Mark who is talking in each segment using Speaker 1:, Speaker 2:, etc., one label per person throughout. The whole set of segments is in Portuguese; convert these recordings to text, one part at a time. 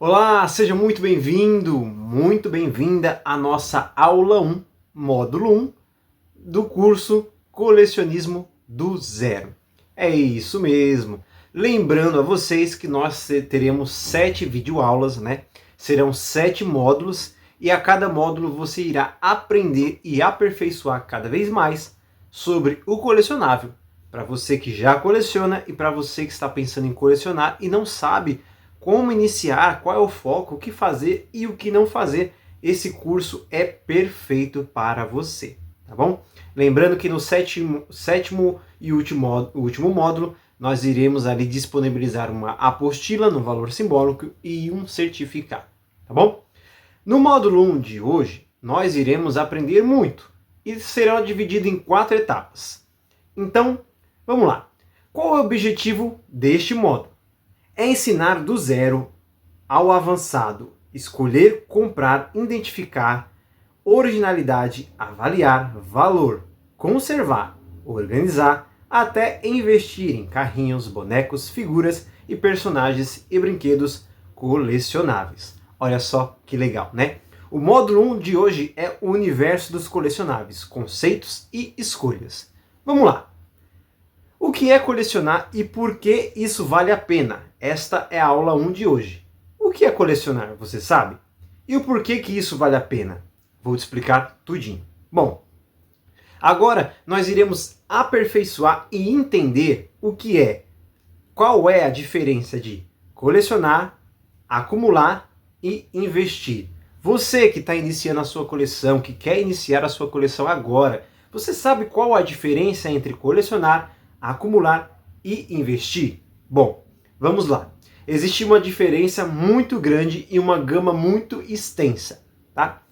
Speaker 1: Olá, seja muito bem-vindo, muito bem-vinda à nossa aula 1, módulo 1, do curso Colecionismo do Zero. É isso mesmo. Lembrando a vocês que nós teremos 7 videoaulas, né? Serão 7 módulos e a cada módulo você irá aprender e aperfeiçoar cada vez mais sobre o colecionável. Para você que já coleciona e para você que está pensando em colecionar e não sabe como iniciar, qual é o foco, o que fazer e o que não fazer, esse curso é perfeito para você, tá bom? Lembrando que no sétimo e último módulo, nós iremos ali disponibilizar uma apostila no valor simbólico e um certificado, tá bom? No módulo 1 de hoje, nós iremos aprender muito e será dividido em 4 etapas. Então, vamos lá. Qual é o objetivo deste módulo? É ensinar do zero ao avançado, escolher, comprar, identificar, originalidade, avaliar, valor, conservar, organizar, até investir em carrinhos, bonecos, figuras e personagens e brinquedos colecionáveis. Olha só que legal, né? O módulo 1 de hoje é o universo dos colecionáveis, conceitos e escolhas. Vamos lá! O que é colecionar e por que isso vale a pena? Esta é a aula 1 de hoje. O que é colecionar, você sabe? E o porquê que isso vale a pena? Vou te explicar tudinho. Bom, agora nós iremos aperfeiçoar e entender qual é a diferença de colecionar, acumular e investir. Você que está iniciando a sua coleção, que quer iniciar a sua coleção agora, você sabe qual a diferença entre colecionar, acumular e investir? Bom, vamos lá. Existe uma diferença muito grande e uma gama muito extensa, tá?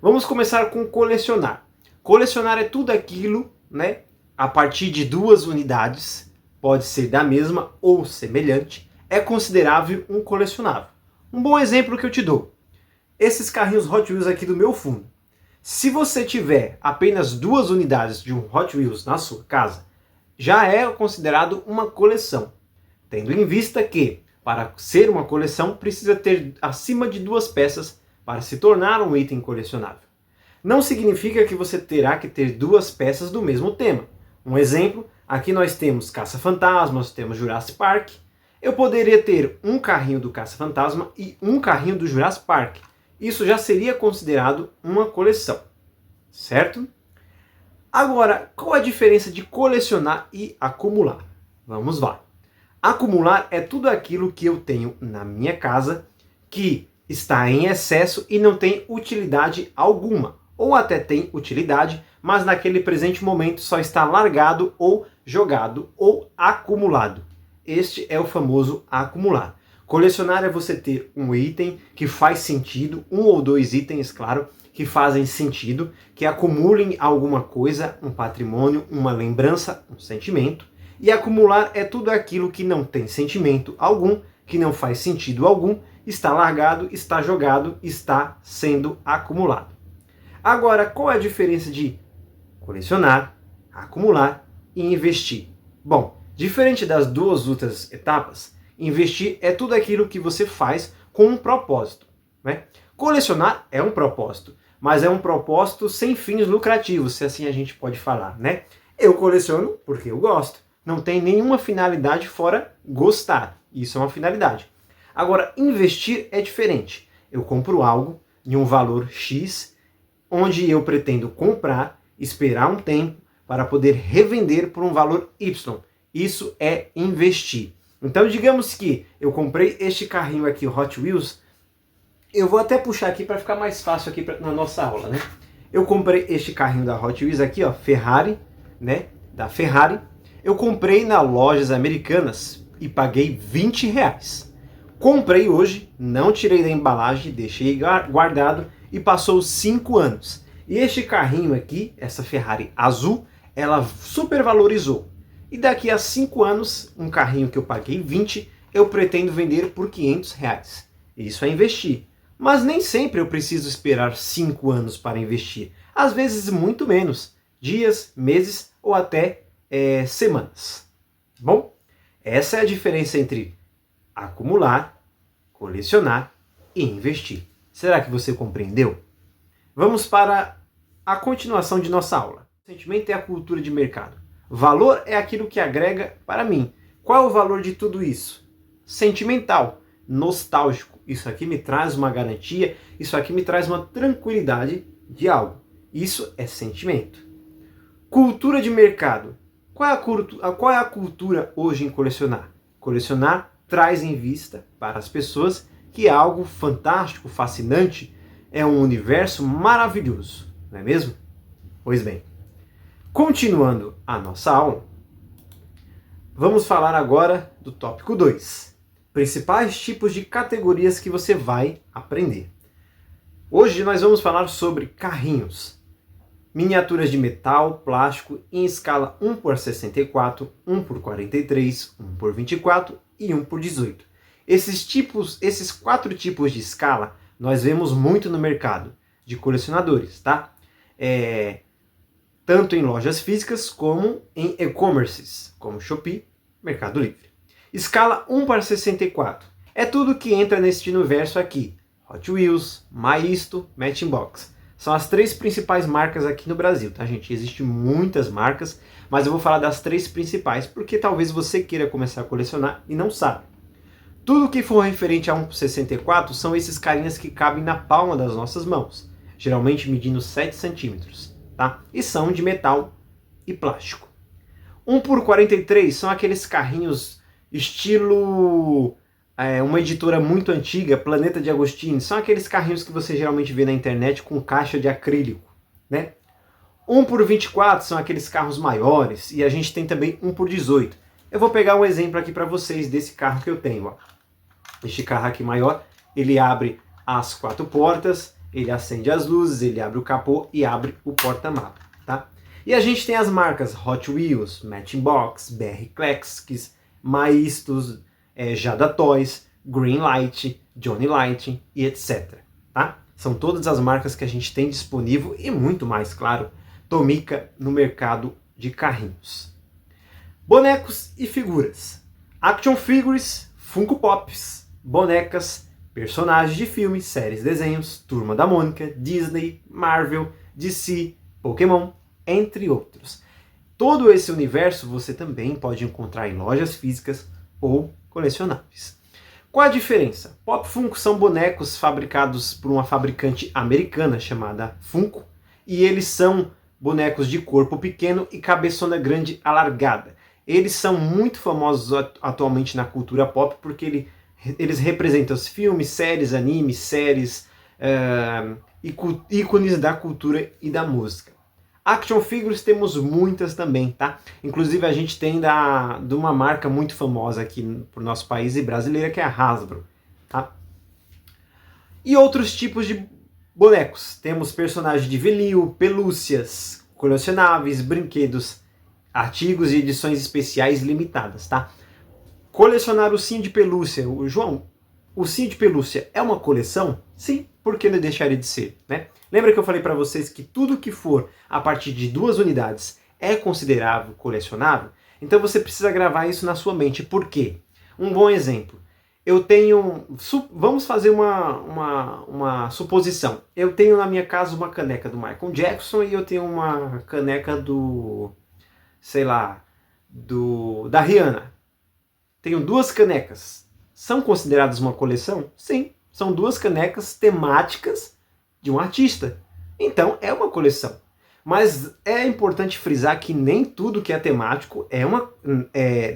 Speaker 1: Vamos começar com colecionar. Colecionar é tudo aquilo, né, a partir de 2 unidades, pode ser da mesma ou semelhante, é considerável um colecionável. Um bom exemplo que eu te dou, esses carrinhos Hot Wheels aqui do meu fundo. Se você tiver apenas 2 unidades de um Hot Wheels na sua casa, já é considerado uma coleção, tendo em vista que, para ser uma coleção, precisa ter acima de 2 peças para se tornar um item colecionável. Não significa que você terá que ter 2 peças do mesmo tema. Um exemplo, aqui nós temos Caça-Fantasmas, temos Jurassic Park. Eu poderia ter um carrinho do Caça-Fantasma e um carrinho do Jurassic Park. Isso já seria considerado uma coleção, certo? Agora, qual a diferença de colecionar e acumular? Vamos lá. Acumular é tudo aquilo que eu tenho na minha casa que está em excesso e não tem utilidade alguma. Ou até tem utilidade, mas naquele presente momento só está largado ou jogado ou acumulado. Este é o famoso acumular. Colecionar é você ter um item que faz sentido, 1 ou 2 itens, claro, que fazem sentido, que acumulem alguma coisa, um patrimônio, uma lembrança, um sentimento. E acumular é tudo aquilo que não tem sentimento algum, que não faz sentido algum, está largado, está jogado, está sendo acumulado. Agora, qual é a diferença de colecionar, acumular e investir? Bom, diferente das 2 outras etapas, investir é tudo aquilo que você faz com um propósito, né? Colecionar é um propósito, mas é um propósito sem fins lucrativos, se assim a gente pode falar, né? Eu coleciono porque eu gosto. Não tem nenhuma finalidade fora gostar. Isso é uma finalidade. Agora, investir é diferente. Eu compro algo de um valor X, onde eu pretendo comprar, esperar um tempo para poder revender por um valor Y. Isso é investir. Então, digamos que eu comprei este carrinho aqui, o Hot Wheels. Eu vou até puxar aqui para ficar mais fácil aqui na nossa aula, né? Eu comprei este carrinho da Hot Wheels aqui, ó, Ferrari, né? Da Ferrari. Eu comprei nas lojas americanas e paguei R$20. Comprei hoje, não tirei da embalagem, deixei guardado e passou 5 anos. E este carrinho aqui, essa Ferrari azul, ela supervalorizou. E daqui a 5 anos, um carrinho que eu paguei 20, eu pretendo vender por R$500. Isso é investir. Mas nem sempre eu preciso esperar 5 anos para investir. Às vezes muito menos. Dias, meses ou até semanas. Bom, essa é a diferença entre acumular, colecionar e investir. Será que você compreendeu? Vamos para a continuação de nossa aula. O sentimento é a cultura de mercado. Valor é aquilo que agrega para mim. Qual é o valor de tudo isso? Sentimental, nostálgico. Isso aqui me traz uma garantia, isso aqui me traz uma tranquilidade de algo. Isso é sentimento. Cultura de mercado. Qual é a cultura hoje em colecionar? Colecionar traz em vista para as pessoas que é algo fantástico, fascinante, é um universo maravilhoso, não é mesmo? Pois bem, continuando a nossa aula, vamos falar agora do tópico 2. Principais tipos de categorias que você vai aprender. Hoje nós vamos falar sobre carrinhos. Miniaturas de metal, plástico em escala 1x64, 1x43, 1x24 e 1x18. Esses 4 tipos de escala nós vemos muito no mercado de colecionadores, tá? Tanto em lojas físicas como em e-commerces, como Shopee, Mercado Livre. Escala 1x64 é tudo que entra neste universo aqui. Hot Wheels, Maisto, Matchbox. São as 3 principais marcas aqui no Brasil, tá, gente? Existem muitas marcas, mas eu vou falar das 3 principais, porque talvez você queira começar a colecionar e não sabe. Tudo que for referente a 1x64 são esses carinhas que cabem na palma das nossas mãos, geralmente medindo 7 centímetros, tá? E são de metal e plástico. 1x43 são aqueles carrinhos estilo... uma editora muito antiga, Planeta de Agostini, são aqueles carrinhos que você geralmente vê na internet com caixa de acrílico, né? 1x24 são aqueles carros maiores, e a gente tem também 1x18. Eu vou pegar um exemplo aqui para vocês desse carro que eu tenho, ó. Este carro aqui maior, ele abre as 4 portas, ele acende as luzes, ele abre o capô e abre o porta-mala, tá? E a gente tem as marcas Hot Wheels, Matchbox, BR Classics, Maistos, Jada Toys, Greenlight, Johnny Light e etc. Tá? São todas as marcas que a gente tem disponível e muito mais, claro, Tomica no mercado de carrinhos. Bonecos e figuras. Action figures, Funko Pops, bonecas, personagens de filmes, séries, desenhos, Turma da Mônica, Disney, Marvel, DC, Pokémon, entre outros. Todo esse universo você também pode encontrar em lojas físicas ou colecionáveis. Qual a diferença? Pop Funko são bonecos fabricados por uma fabricante americana chamada Funko, e eles são bonecos de corpo pequeno e cabeçona grande alargada. Eles são muito famosos atualmente na cultura pop porque eles representam os filmes, séries, animes, séries, ícones da cultura e da música. Action figures temos muitas também, tá? Inclusive a gente tem de uma marca muito famosa aqui pro nosso país e brasileira, que é a Hasbro, tá? E outros tipos de bonecos. Temos personagens de vinil, pelúcias, colecionáveis, brinquedos, artigos e edições especiais limitadas, tá? Colecionar o ursinho de pelúcia. João, o ursinho de pelúcia é uma coleção? Sim, por que não deixaria de ser, né? Lembra que eu falei para vocês que tudo que for a partir de 2 unidades é considerável colecionável? Então você precisa gravar isso na sua mente. Por quê? Um bom exemplo. Eu tenho... Vamos fazer uma suposição. Eu tenho na minha casa uma caneca do Michael Jackson e eu tenho uma caneca sei lá, da Rihanna. Tenho 2 canecas. São consideradas uma coleção? Sim. São 2 canecas temáticas de um artista. Então é uma coleção. Mas é importante frisar que nem tudo que é temático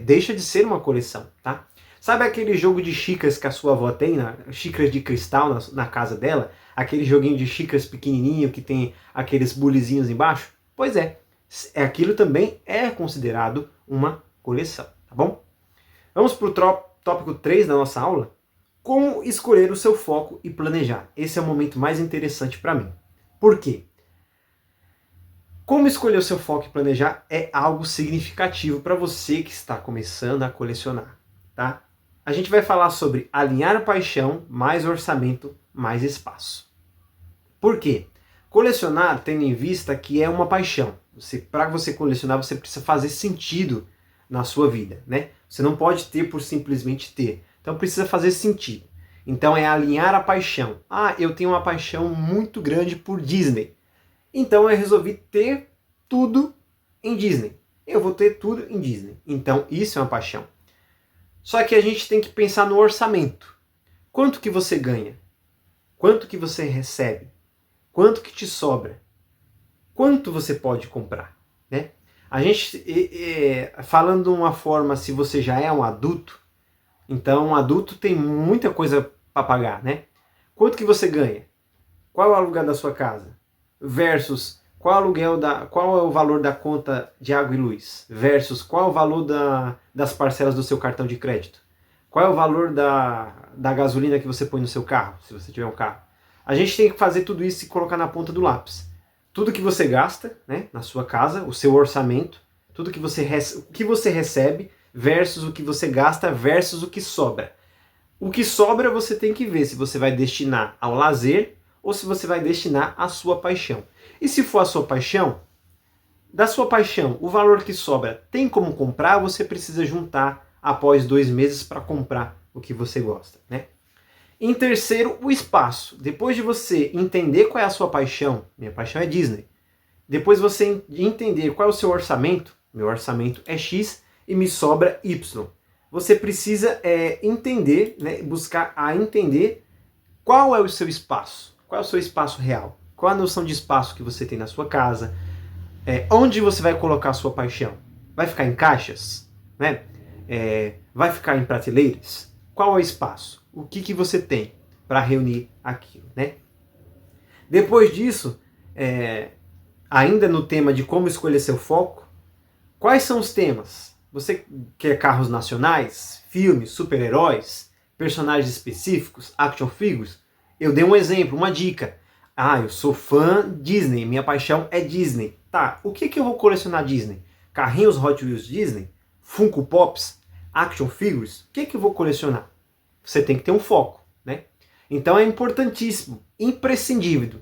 Speaker 1: deixa de ser uma coleção, tá? Sabe aquele jogo de xícaras que a sua avó tem, xícaras de cristal na casa dela? Aquele joguinho de xícaras pequenininho que tem aqueles bulizinhos embaixo? Pois é, aquilo também é considerado uma coleção, tá bom? Vamos para o tópico 3 da nossa aula. Como escolher o seu foco e planejar. Esse é o momento mais interessante para mim. Por quê? Como escolher o seu foco e planejar é algo significativo para você que está começando a colecionar, tá? A gente vai falar sobre alinhar a paixão, mais orçamento, mais espaço. Por quê? Colecionar, tendo em vista que é uma paixão. Para você colecionar, você precisa fazer sentido na sua vida, né? Você não pode ter por simplesmente ter. Então precisa fazer sentido. Então é alinhar a paixão. Ah, eu tenho uma paixão muito grande por Disney. Então eu resolvi ter tudo em Disney. Eu vou ter tudo em Disney. Então isso é uma paixão. Só que a gente tem que pensar no orçamento. Quanto que você ganha? Quanto que você recebe? Quanto que te sobra? Quanto você pode comprar? Né? A gente, falando de uma forma, se você já é um adulto, então um adulto tem muita coisa para pagar, né? Quanto que você ganha? Qual é o aluguel da sua casa? Versus qual é o valor da conta de água e luz? Versus qual é o valor das parcelas do seu cartão de crédito? Qual é o valor da gasolina que você põe no seu carro, se você tiver um carro? A gente tem que fazer tudo isso e colocar na ponta do lápis. Tudo que você gasta, né, na sua casa, o seu orçamento, tudo que o que você recebe versus o que você gasta versus o que sobra. O que sobra você tem que ver se você vai destinar ao lazer ou se você vai destinar à sua paixão. E se for a sua paixão, da sua paixão, o valor que sobra tem como comprar, você precisa juntar após 2 meses para comprar o que você gosta, né? Em terceiro, o espaço. Depois de você entender qual é a sua paixão, minha paixão é Disney. Depois você entender qual é o seu orçamento, meu orçamento é X e me sobra Y. Você precisa entender, né, buscar entender qual é o seu espaço, qual é o seu espaço real, qual a noção de espaço que você tem na sua casa, onde você vai colocar a sua paixão. Vai ficar em caixas? Né? Vai ficar em prateleiras? Qual é o espaço? O que você tem para reunir aquilo, né? Depois disso, ainda no tema de como escolher seu foco, quais são os temas? Você quer carros nacionais, filmes, super-heróis, personagens específicos, action figures? Eu dei um exemplo, uma dica. Ah, eu sou fã Disney, minha paixão é Disney. Tá, o que eu vou colecionar Disney? Carrinhos Hot Wheels Disney? Funko Pops? Action figures? O que eu vou colecionar? Você tem que ter um foco, né? Então é importantíssimo, imprescindível.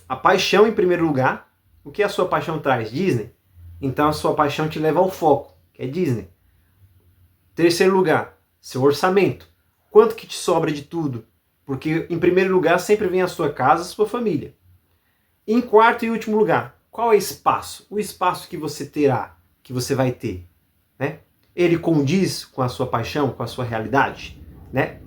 Speaker 1: A paixão em primeiro lugar. O que a sua paixão traz? Disney. Então a sua paixão te leva ao foco, que é Disney. Terceiro lugar, seu orçamento. Quanto que te sobra de tudo? Porque em primeiro lugar sempre vem a sua casa, a sua família. Em quarto e último lugar, qual é o espaço? O espaço que você terá, que você vai ter, né? Ele condiz com a sua paixão, com a sua realidade, né?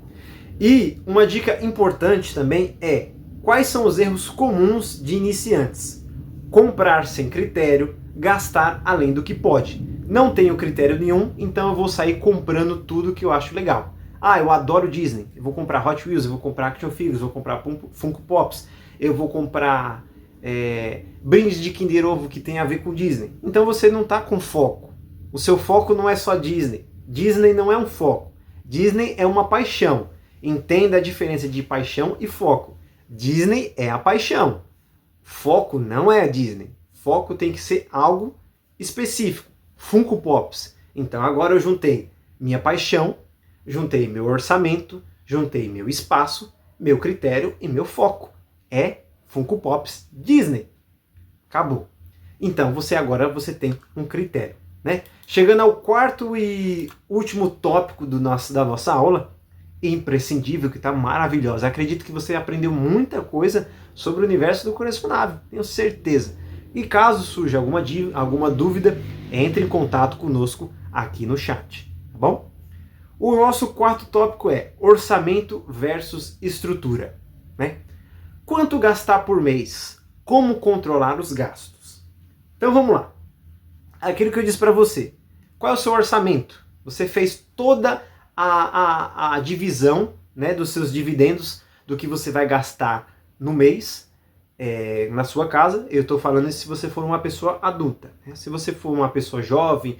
Speaker 1: E uma dica importante também é quais são os erros comuns de iniciantes. Comprar sem critério, gastar além do que pode. Não tenho critério nenhum, então eu vou sair comprando tudo que eu acho legal. Ah, eu adoro Disney, eu vou comprar Hot Wheels, eu vou comprar Action Figures, eu vou comprar Funko Pops, eu vou comprar brindes de Kinder Ovo que tem a ver com Disney. Então você não está com foco. O seu foco não é só Disney. Disney não é um foco. Disney é uma paixão. Entenda a diferença de paixão e foco. Disney é a paixão. Foco não é a Disney. Foco tem que ser algo específico. Funko Pops. Então agora eu juntei minha paixão, juntei meu orçamento, juntei meu espaço, meu critério e meu foco. É Funko Pops Disney. Acabou. Então agora você tem um critério, né? Chegando ao quarto e último tópico da nossa aula, imprescindível, que está maravilhosa. Acredito que você aprendeu muita coisa sobre o universo do colecionável, tenho certeza. E caso surja alguma dúvida, entre em contato conosco aqui no chat, tá bom? O nosso quarto tópico é orçamento versus estrutura, né? Quanto gastar por mês? Como controlar os gastos? Então vamos lá. Aquilo que eu disse para você. Qual é o seu orçamento? Você fez toda a divisão, né, dos seus dividendos, do que você vai gastar no mês na sua casa. Eu estou falando isso se você for uma pessoa adulta, né? Se você for uma pessoa jovem,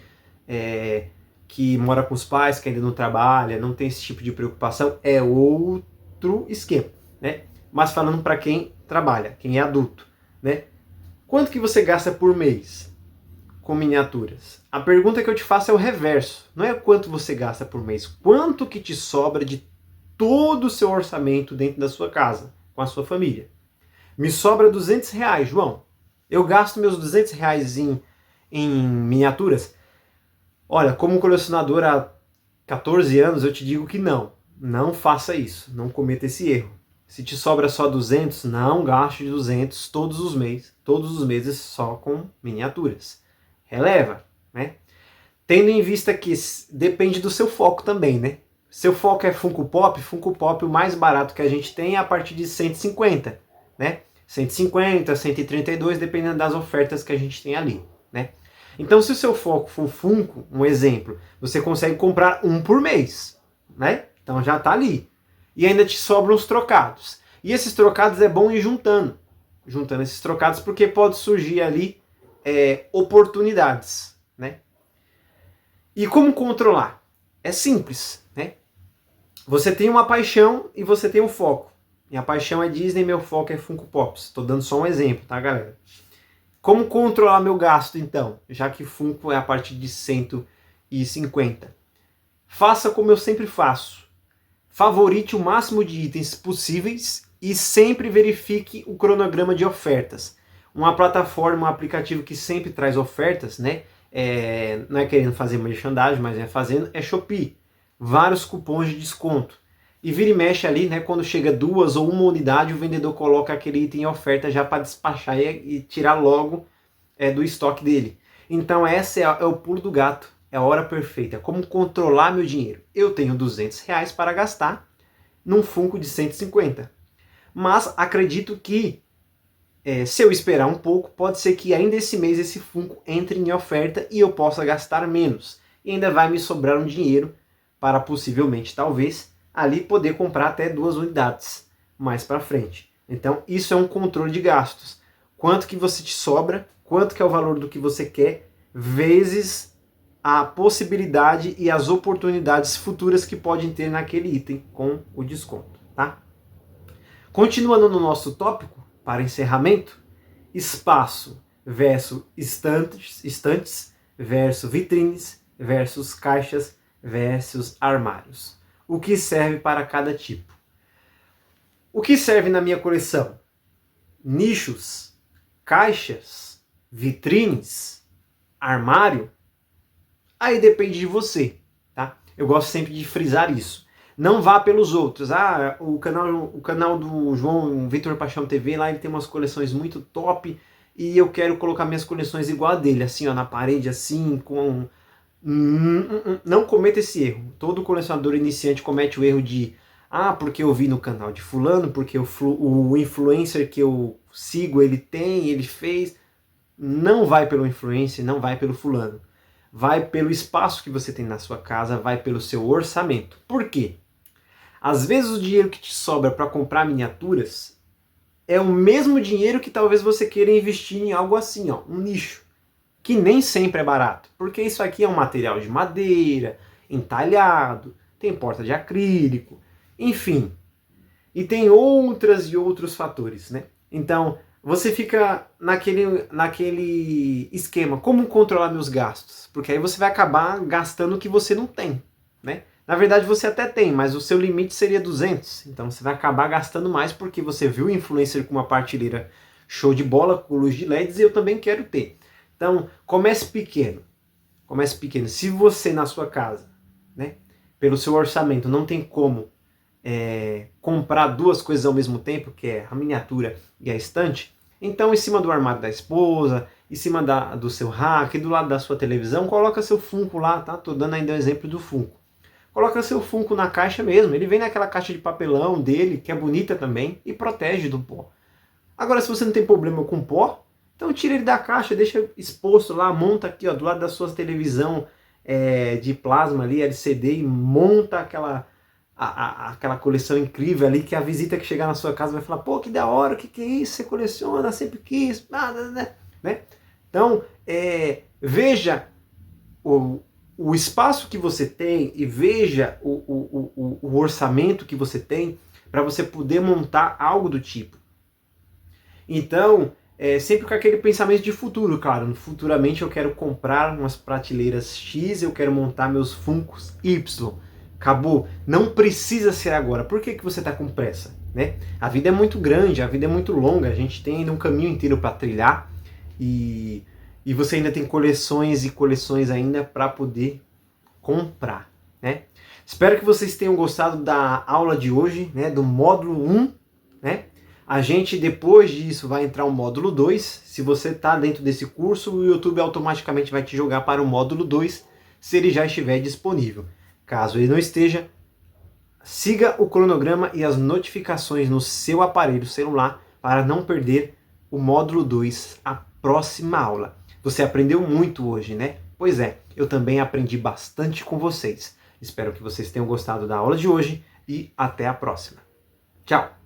Speaker 1: que mora com os pais, que ainda não trabalha, não tem esse tipo de preocupação, é outro esquema, né? Mas falando para quem trabalha, quem é adulto, né? Quanto que você gasta por mês com miniaturas? A pergunta que eu te faço é o reverso. Não é quanto você gasta por mês, quanto que te sobra de todo o seu orçamento dentro da sua casa, com a sua família. Me sobra R$200, João. Eu gasto meus R$200 em miniaturas? Olha, como colecionador há 14 anos, eu te digo que não. não faça isso, não cometa esse erro. Se te sobra só 200, não gaste 200 todos os meses só com miniaturas. Releva, né? Tendo em vista que depende do seu foco também, né? Seu foco é Funko Pop, o mais barato que a gente tem é a partir de 150, né? 150, 132, dependendo das ofertas que a gente tem ali, né? Então, se o seu foco for Funko, um exemplo, você consegue comprar um por mês, né? Então já tá ali. E ainda te sobram os trocados. E esses trocados é bom ir juntando esses trocados, porque pode surgir ali oportunidades, né? E como controlar? É simples, né? Você tem uma paixão e você tem um foco. Minha paixão é Disney, meu foco é Funko Pops. Estou dando só um exemplo, tá, galera? Como controlar meu gasto, então? Já que Funko é a partir de 150. Faça como eu sempre faço. Favorite o máximo de itens possíveis e sempre verifique o cronograma de ofertas. Uma plataforma, um aplicativo que sempre traz ofertas, né? Não é querendo fazer merchandising, mas é Shopee. Vários cupons de desconto. E vira e mexe ali, né? Quando chega 2 ou 1 unidade, o vendedor coloca aquele item em oferta já para despachar e tirar logo do estoque dele. Então esse é o pulo do gato. É a hora perfeita. Como controlar meu dinheiro? Eu tenho R$200 para gastar num Funko de 150. Mas acredito que se eu esperar um pouco, pode ser que ainda esse mês esse Funko entre em oferta e eu possa gastar menos. E ainda vai me sobrar um dinheiro para possivelmente, talvez, ali poder comprar até 2 unidades mais para frente. Então isso é um controle de gastos. Quanto que você te sobra, quanto que é o valor do que você quer, vezes a possibilidade e as oportunidades futuras que podem ter naquele item com o desconto, tá? Continuando no nosso tópico, para encerramento, espaço versus estantes versus vitrines versus caixas versus armários. O que serve para cada tipo? O que serve na minha coleção? Nichos, caixas, vitrines, armário? Aí depende de você, tá? Eu gosto sempre de frisar isso. Não vá pelos outros. O canal do João Vitor Paixão TV, lá ele tem umas coleções muito top e eu quero colocar minhas coleções igual a dele, assim, ó, na parede, assim, com... Não cometa esse erro. Todo colecionador iniciante comete o erro de porque eu vi no canal de fulano, porque o influencer que eu sigo, ele fez. Não vai pelo influencer, não vai pelo fulano. Vai pelo espaço que você tem na sua casa, vai pelo seu orçamento. Por quê? Às vezes o dinheiro que te sobra para comprar miniaturas é o mesmo dinheiro que talvez você queira investir em algo assim, ó, um nicho, que nem sempre é barato, porque isso aqui é um material de madeira, entalhado, tem porta de acrílico, enfim. E tem outras e outros fatores, né? Então, você fica naquele esquema, como controlar meus gastos? Porque aí você vai acabar gastando o que você não tem, né? Na verdade você até tem, mas o seu limite seria 200. Então você vai acabar gastando mais porque você viu o influencer com uma partilheira show de bola, com luz de LEDs, e eu também quero ter. Então, comece pequeno. Comece pequeno. Se você na sua casa, né, pelo seu orçamento, não tem como comprar 2 coisas ao mesmo tempo, que é a miniatura e a estante, então em cima do armário da esposa, em cima do seu rack, do lado da sua televisão, coloca seu Funko lá, tá? Tô dando ainda o exemplo do Funko. Coloca seu Funko na caixa mesmo, ele vem naquela caixa de papelão dele, que é bonita também, e protege do pó. Agora, se você não tem problema com pó, então tira ele da caixa, deixa exposto lá, monta aqui, ó, do lado da sua televisão de plasma ali, LCD, e monta aquela coleção incrível ali, que a visita que chegar na sua casa vai falar, pô, que da hora, que é isso, você coleciona, sempre quis, né? Então, veja o espaço que você tem e veja o orçamento que você tem para você poder montar algo do tipo. Então, sempre com aquele pensamento de futuro, claro. Futuramente eu quero comprar umas prateleiras X, eu quero montar meus Funkos Y. Acabou. Não precisa ser agora. Por que você está com pressa? Né? A vida é muito grande, a vida é muito longa, a gente tem ainda um caminho inteiro para trilhar e você ainda tem coleções e coleções ainda para poder comprar. né? Espero que vocês tenham gostado da aula de hoje, né, do módulo 1, né? A gente, depois disso, vai entrar o módulo 2. Se você está dentro desse curso, o YouTube automaticamente vai te jogar para o módulo 2, se ele já estiver disponível. Caso ele não esteja, siga o cronograma e as notificações no seu aparelho celular para não perder o módulo 2, a próxima aula. Você aprendeu muito hoje, né? Pois é, eu também aprendi bastante com vocês. Espero que vocês tenham gostado da aula de hoje e até a próxima. Tchau!